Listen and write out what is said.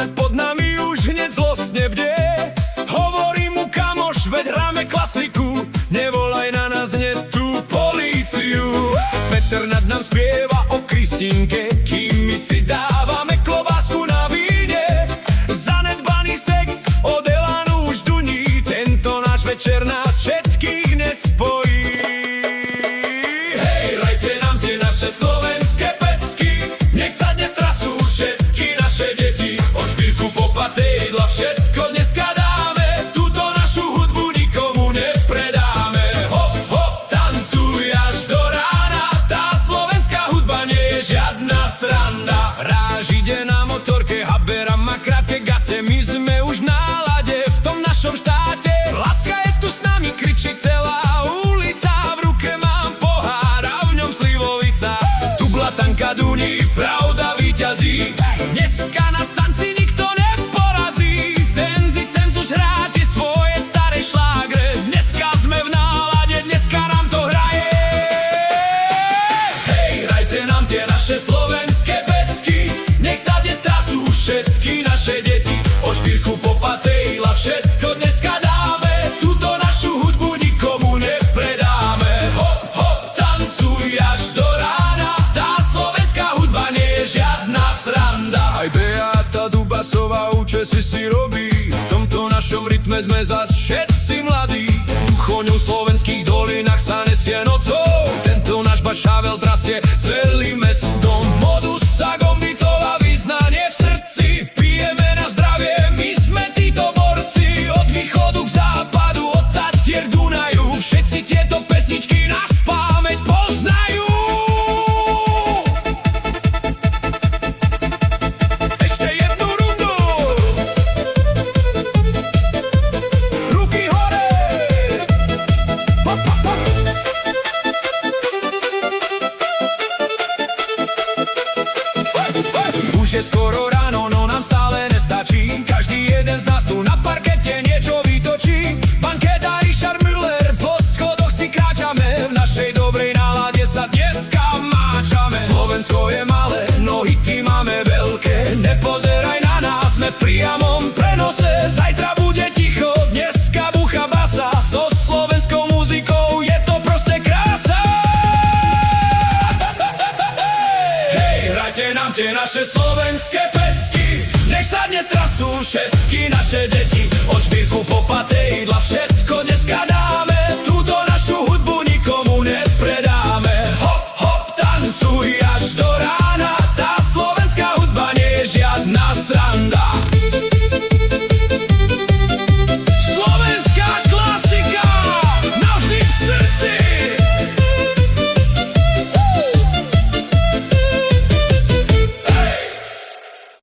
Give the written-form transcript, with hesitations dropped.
Sused pod nami už hneď zlostne bdie, hovorí mu kamoš, veď hráme klasiku, nevolaj na nás hneď tú políciu. Peter nad nám spieva o Kristínke, kým my si dávame klobásku na víne. Zanedbaný sex od Elánu už duní, tento náš večer nás všetkých nespojí. Hej, rajte nám tie naše slovenské pecky, nech sa dnes trasú všetky naše deti. Od špírku po patejdla všetko dneska dáme, túto našu hudbu nikomu nepredáme. Hop, hop, tancuj až do rána, tá slovenská hudba nie je žiadna sranda. Ráž ide na motorke, habera má krátke gate, my sme už v nálade v tom našom štáte. Láska je tu s nami, kričí celá ulica, v ruke mám pohár a v ňom slivovica. Tu blatanka duní, pravda víťazí, dneska na stanci nikto neporazí. Senzi senzus hrá tie svoje staré šlágre, dneska sme v nálade, dneska nám to hraje. Hej, hrajte nám tie naše slovenské pecky, nech sa dnes trasú všetky naše deti. Od špírku po patejdla všetko dneska dáme, túto našu hudbu nikomu nepredáme. Hop, hop, tancuj až do rána, tá slovenská hudba nie je žiadna sranda. Aj Beata Dubasová účesy si robí, v tomto našom rytme sme zas všetci mladí. Duchoňou v slovenských dolinách sa nesie nocou, tento náš bašavel trasie celým mestom. Modus sa gombitová, vyznanie v srdci, pijeme na zdravie, my sme títo borci. Od východu k západu, od Tatier k Dunaju, všetci tieto pesničky nás pamäť poznajú. Ešte jednu rundu, ruky hore, pop, pop, pop. Už je skoro ráno, no nám stále nestačí, každý jeden z nás tu na parkete niečo vytočí. Banketa Richard Müller, po schodoch si kráčame, v našej dobrej nálade sa dneska máčame. Slovensko je malé, no hity máme veľké, nepozeraj na nás, sme v priamom prenose. Zajtra bude ticho, dneska bucha basa, so slovenskou muzikou je to proste krása. Hej, hrajte nám tie naše slovenské pecky, nech sa dnes trasú všetky naše deti. Od špírku po patejdla všetko dneska dá.